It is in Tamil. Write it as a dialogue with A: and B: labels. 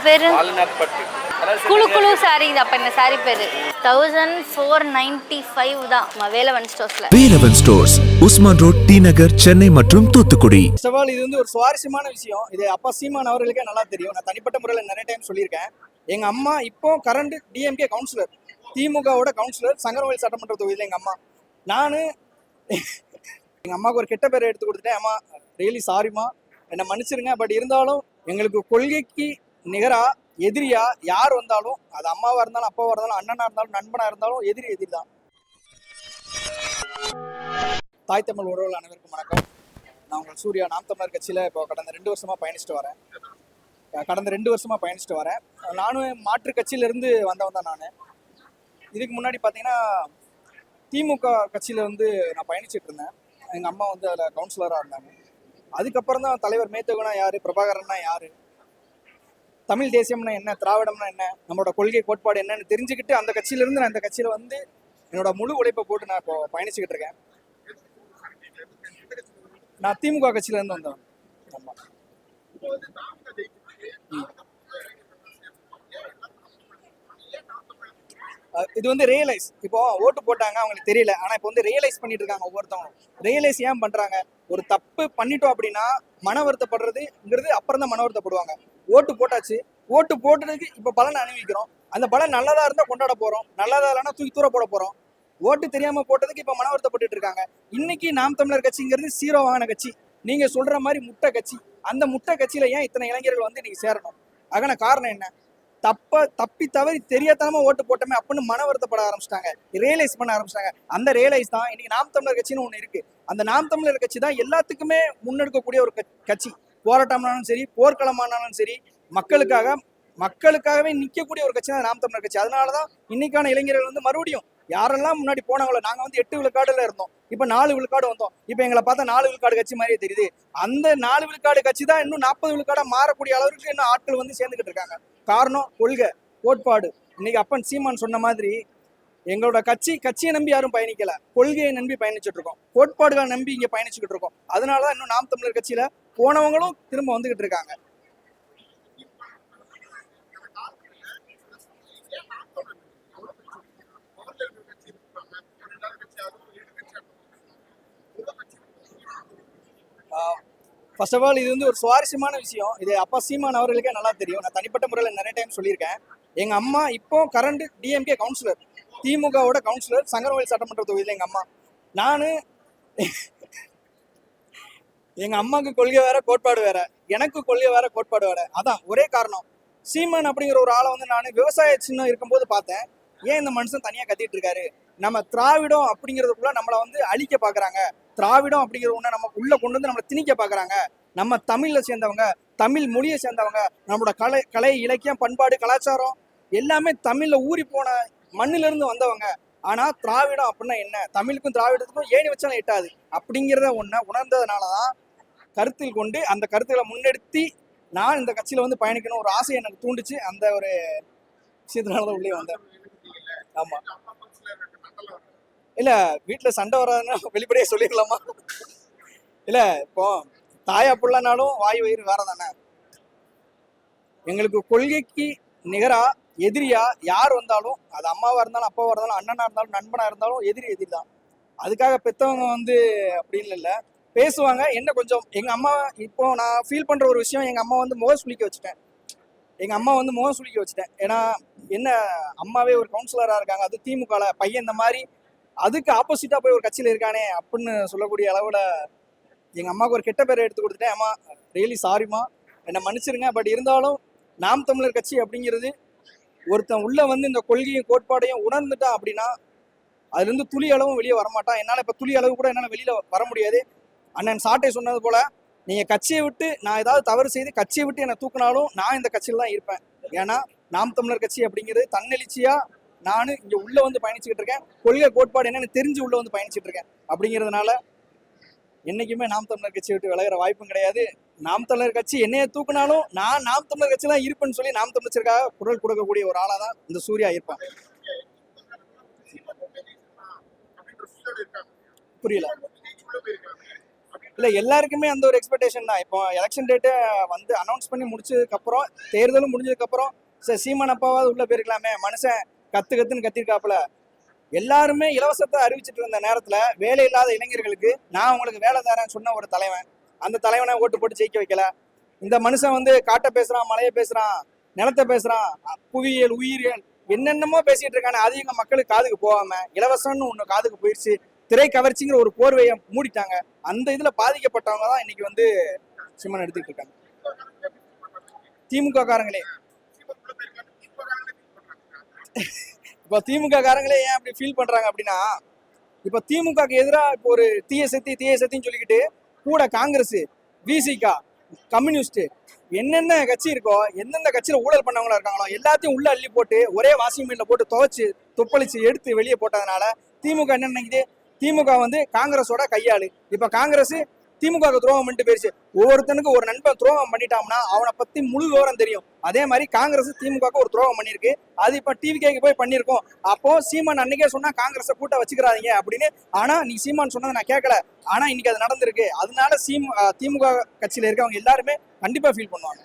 A: பேரு குழு குழு சாரி. அப்ப இந்த சாரி பேரு 1495 தான் வேலவன் ஸ்டோர்ஸ்ல.
B: Velavan stores, Usman road, T Nagar, Chennai மற்றும் தூத்துக்குடி.
C: சவால் இது வந்து ஒரு சுவாரஸ்யமான விஷயம். இது அப்பா சீமான் அவர்களுக்கே நல்லா தெரியும். நான் தனிப்பட்ட முறையில் நிறைய டைம் சொல்லியிருக்கேன். எங்க அம்மா இப்போ கரண்ட் டிஎம்கே கவுன்சிலர், திமுகவோட கவுன்சிலர், சங்கரவயல் சட்டமன்ற தொகுதியில் எங்க அம்மா. நானு எங்க அம்மாவுக்கு ஒரு கெட்ட பேரை எடுத்து கொடுத்துட்டேன். அம்மா ரியலி சாரிம்மா, என்னை மன்னிச்சிருங்க. பட் இருந்தாலும் எங்களுக்கு கொள்கைக்கு நிகரா எதிரியா யார் வந்தாலும், அது அம்மாவா இருந்தாலும், அப்பாவா இருந்தாலும், அண்ணனா இருந்தாலும், நண்பனா இருந்தாலும் எதிரி தான். தாய் தமிழ் உறவுகள் அனைவருக்கும் வணக்கம். நான் உங்கள் சூர்யா. நாம் தமிழர் கட்சியில் இப்போ கடந்த 2 வருஷமா பயணிச்சுட்டு வரேன். நானும் மாற்று கட்சியிலேருந்து வந்தவன் தான். நான் இதுக்கு முன்னாடி பார்த்தீங்கன்னா திமுக கட்சியில் வந்து நான் பயணிச்சுட்டு இருந்தேன். எங்கள் அம்மா வந்து அதில் கவுன்சிலராக இருந்தாங்க. அதுக்கப்புறம் தான் தலைவர் மேத்தகுனா யார், பிரபாகரன்னா யார், தமிழ் தேசியம்னா என்ன, திராவிடம்னா என்ன, நம்மளோட கொள்கை கோட்பாடு என்னன்னு தெரிஞ்சுக்கிட்டு அந்த கட்சியிலேருந்து நான் இந்த கட்சியில் வந்து என்னோட முழு உழைப்பை போட்டு நான் இப்போ பயணிச்சுக்கிட்டு இருக்கேன். நான் திமுக கட்சியிலேருந்து வந்தேன். ஆமாம். இது வந்து ரியலைஸ், இப்போ ஓட்டு போட்டாங்க அவங்களுக்கு தெரியல, ஆனால் இப்போ வந்து ரியலைஸ் பண்ணிட்டு இருக்காங்க ஒவ்வொருத்தவங்க. ரியலைஸ் ஏன் பண்ணுறாங்க? ஒரு தப்பு பண்ணிட்டோம் அப்படின்னா மன வருத்தப்படுறதுங்கிறது அப்புறம் தான் மன வருத்தப்படுவாங்க. ஓட்டு போட்டாச்சு, ஓட்டு போட்டதுக்கு இப்போ பலனை அனுபவிக்கிறோம். அந்த பலன் நல்லதா இருந்தால் கொண்டாட போகிறோம், நல்லதா இல்லைன்னா தூக்கி தூர போட போகிறோம். ஓட்டு தெரியாமல் போட்டதுக்கு இப்போ மன வருத்தப்பட்டு இருக்காங்க. இன்னைக்கு நாம் தமிழர் கட்சிங்கிறது 0 வாங்கின கட்சி. நீங்க சொல்ற மாதிரி முட்டை கட்சி. அந்த முட்டை கட்சியில ஏன் இத்தனை இளைஞர்கள் வந்து நீங்க சேரணும்? அதுக்கான காரணம் என்ன? தப்பி தவறி தெரியாதனமா ஓட்டு போட்டோமே அப்படின்னு மன வருத்தப்பட ஆரம்பிச்சிட்டாங்க, ரியலைஸ் பண்ண ஆரம்பிச்சிட்டாங்க. அந்த ரியலைஸ் தான் இன்னைக்கு நாம் தமிழர் கட்சின்னு ஒண்ணு இருக்கு. அந்த நாம் தமிழர் கட்சி தான் எல்லாத்துக்குமே முன்னெடுக்கக்கூடிய ஒரு கட்சி. போராட்டம்னாலும் சரி, போர்க்களமானாலும் சரி, மக்களுக்காகவே நிற்கக்கூடிய ஒரு கட்சி தான் நாம் தமிழர் கட்சி. அதனாலதான் இன்னைக்கான இளைஞர்கள் வந்து மறுபடியும் யாரெல்லாம் முன்னாடி போனாங்களோ, நாங்க வந்து 8 விழுக்காடுல இருந்தோம், இப்ப 4 விழுக்காடு வந்தோம். இப்ப எங்களை பார்த்தா 4 விழுக்காடு கட்சி மாதிரியே தெரியுது. அந்த 4 விழுக்காடு கட்சி தான் இன்னும் 40 விழுக்காடா மாறக்கூடிய அளவுக்கு இன்னும் ஆட்கள் வந்து சேர்ந்துகிட்டு இருக்காங்க. காரணம் கொள்கை கோட்பாடு. இன்னைக்கு அப்பன் சீமான் சொன்ன மாதிரி எங்களோட கட்சியை நம்பி யாரும் பயணிக்கல, கொள்கையை நம்பி பயணிச்சுட்டு இருக்கோம், கோட்பாடுகளை நம்பி இங்க பயணிச்சுக்கிட்டு இருக்கோம். அதனாலதான் இன்னும் நாம் தமிழர் கட்சியில போனவங்களும் திரும்ப வந்துகிட்டு இருக்காங்க. ஃபர்ஸ்ட் ஆஃப் ஆல் இது வந்து ஒரு சுவாரஸ்யமான விஷயம். இது அப்பா சீமான் அவர்களுக்கே நல்லா தெரியும். நான் தனிப்பட்ட முறையில் நிறைய டைம் சொல்லியிருக்கேன். எங்க அம்மா இப்போ கரண்ட் டிஎம்கே கவுன்சிலர், திமுகவோட கவுன்சிலர், சங்கரவயல் சட்டமன்ற தொகுதியில் எங்க அம்மா. நானு எங்க அம்மாவுக்கு கொள்கை வேற, கோட்பாடு வேற, எனக்கு கொள்கை வேற, கோட்பாடு வேற. அதான் ஒரே காரணம். சீமான் அப்படிங்கிற ஒரு ஆளை வந்து நான் விவசாய சின்னம் இருக்கும்போது பார்த்தேன். ஏன் இந்த மனுஷன் தனியா கத்திட்டு இருக்காரு? நம்ம திராவிடம் அப்படிங்கிறதுக்குள்ள நம்மளை வந்து அழிக்க பாக்குறாங்க. திராவிடம் அப்படிங்கிற ஒண்ணு நம்ம உள்ள கொண்டு வந்து நம்மளை திணிக்க பாக்குறாங்க. நம்ம தமிழ்ல சேர்ந்தவங்க, தமிழ் மொழியை சேர்ந்தவங்க, நம்மளோட கலை இலக்கியம், பண்பாடு, கலாச்சாரம் எல்லாமே தமிழ்ல ஊறி போன மண்ணில இருந்து வந்தவங்க. ஆனா திராவிடம் அப்படின்னா என்ன, தமிழுக்கும் திராவிடத்துக்கும் ஏணி வச்சாலும் எட்டாது அப்படிங்கிறத ஒண்ணு உணர்ந்ததுனாலதான் கருத்தில் கொண்டு அந்த கருத்துக்களை முன்னெடுத்தி நான் இந்த கட்சியில வந்து பயணிக்கணும் ஒரு ஆசை எனக்கு தூண்டுச்சு. அந்த ஒரு விஷயத்தினாலதான் உள்ளே வந்தேன். ஆமா. இல்ல வீட்டுல சண்டை வராதுன்னா வெளிப்படையா சொல்லிடலாமா? இல்ல இப்போ தாயா புள்ளனாலும் வாய் வயிறு வேற தானே. எங்களுக்கு கொள்கைக்கு நிகரா எதிரியா யார் வந்தாலும், அது அம்மாவா இருந்தாலும், அப்பாவா இருந்தாலும், அண்ணனா இருந்தாலும், நண்பனா இருந்தாலும் எதிரி தான். அதுக்காக பெத்தவங்க வந்து அப்படின்னு இல்லை, பேசுவாங்க. என்ன கொஞ்சம் எங்க அம்மா இப்போ நான் ஃபீல் பண்ற ஒரு விஷயம், எங்க அம்மா வந்து முகம் சுளிக்க வச்சுட்டேன். ஏன்னா என்ன, அம்மாவே ஒரு கவுன்சிலரா இருக்காங்க, அது திமுக பையன், இந்த மாதிரி அதுக்கு ஆப்போசிட்டா போய் ஒரு கட்சியில இருக்கானே அப்படின்னு சொல்லக்கூடிய அளவுல எங்க அம்மாவுக்கு ஒரு கெட்ட பேரை எடுத்து கொடுத்துட்டேன். அம்மா ரியலி சாரிம்மா, என்னை மன்னிச்சிருங்க. பட் இருந்தாலும் நாம் தமிழர் கட்சி அப்படிங்கிறது ஒருத்தன் உள்ள வந்து இந்த கொள்கையும் கோட்பாடையும் உணர்ந்துட்டான் அப்படின்னா அதுல இருந்து துளி அளவும் வெளியே வரமாட்டான். என்னால இப்ப துளி அளவு கூட என்னால வெளியில வர முடியாது. அண்ணன் சாட்டை சொன்னது போல, நீங்க கட்சியை விட்டு, நான் ஏதாவது தவறு செய்து கட்சியை விட்டு என்னை தூக்கினாலும் நான் இந்த கட்சியில தான் இருப்பேன். ஏன்னா நாம் தமிழர் கட்சி அப்படிங்கிறது தன்னெழுச்சியா நான் இங்க உள்ள வந்து பயணிச்சுக்கிட்டு இருக்கேன். கொள்கை கோட்பாடு என்னன்னு தெரிஞ்சு உள்ள வந்து பயணிச்சுட்டு இருக்கேன். அப்படிங்கிறதுனால என்னைக்குமே நாம் தமிழர் கட்சியை விட்டு விலகிற வாய்ப்பும் கிடையாது. நாம் தமிழர் கட்சி என்னைய தூக்குனாலும் நான் நாம் தமிழர் கட்சி தான் இருப்பேன்னு சொல்லி நாம் தமிழருக்காக குரல் கொடுக்கக்கூடிய ஒரு ஆளா தான் இந்த சூர்யா இருப்பான். புரியல. இல்ல எல்லாருக்குமே அந்த ஒரு எக்ஸ்பெக்டேஷன் தான். இப்போ எலெக்ஷன் டேட்டு வந்து அனௌன்ஸ் பண்ணி முடிச்சதுக்கு அப்புறம், தேர்தலும் முடிஞ்சதுக்கு அப்புறம் சரி சீமான் அப்பாவாவது உள்ள போயிருக்கலாமே, மனுஷன் கத்துன்னு கத்திருக்காப்புல. எல்லாருமே இலவசத்தை அறிவிச்சிட்டு இருந்த நேரத்துல வேலை இல்லாத இளைஞர்களுக்கு நான் உங்களுக்கு வேலை தரேன்னு சொன்ன ஒரு தலைவன், அந்த தலைவனை ஓட்டு போட்டு ஜெயிக்க வைக்கல. இந்த மனுஷன் வந்து காட்டை பேசுறான், மலையை பேசுறான், நிலத்தை பேசுறான், புவியியல், உயிரியல், என்னென்னமோ பேசிட்டு இருக்கானே, அது எங்க மக்களுக்கு காதுக்கு போகாம இலவசம்னு ஒண்ணு காதுக்கு போயிடுச்சு. திரை கவர்ச்சிங்கிற ஒரு போர்வையை மூடிட்டாங்க. அந்த இதுல பாதிக்கப்பட்டவங்க தான் இன்னைக்கு வந்து சிம்மன் எடுத்துக்கிட்டு இருக்காங்க. திமுக காரங்களே இப்ப திமுக காரங்களே ஏன் அப்படி ஃபீல் பண்றாங்க அப்படின்னா, இப்ப திமுகக்கு எதிராக இப்போ ஒரு தீய சக்தின்னு சொல்லிக்கிட்டு கூட காங்கிரஸ், விசிகா, கம்யூனிஸ்ட், என்னென்ன கட்சி இருக்கோ, எந்தெந்த கட்சியில ஊழல் பண்ணவங்களா இருக்காங்களோ எல்லாத்தையும் உள்ள அள்ளி போட்டு ஒரே வாஷிங் மிஷின்ல போட்டு துவைச்சு தொப்பளிச்சு எடுத்து வெளியே போட்டதுனால திமுக என்ன நினைக்குது, திமுக வந்து காங்கிரஸோட கையாளு. இப்ப காங்கிரஸ் திமுக துரோகம் பண்ணிட்டு போயிருச்சு. ஒவ்வொருத்தனுக்கு ஒரு நண்பன் துரோகம் பண்ணிட்டான்னா அவனை பத்தி முழு விவரம் தெரியும். அதே மாதிரி காங்கிரஸ் திமுக ஒரு துரோகம் பண்ணிருக்கு. அது இப்ப டிவிகேக்கு போய் பண்ணிருக்கோம். அப்போ சீமான் அன்னைக்கே சொன்னா காங்கிரஸை கூட்ட வச்சுக்கிறாதீங்க அப்படின்னு. ஆனா நீ சீமான் சொன்னதை நான் கேட்கல. ஆனா இன்னைக்கு அது நடந்திருக்கு. அதனால திமுக கட்சியில இருக்கவங்க எல்லாருமே கண்டிப்பா ஃபீல் பண்ணுவாங்க.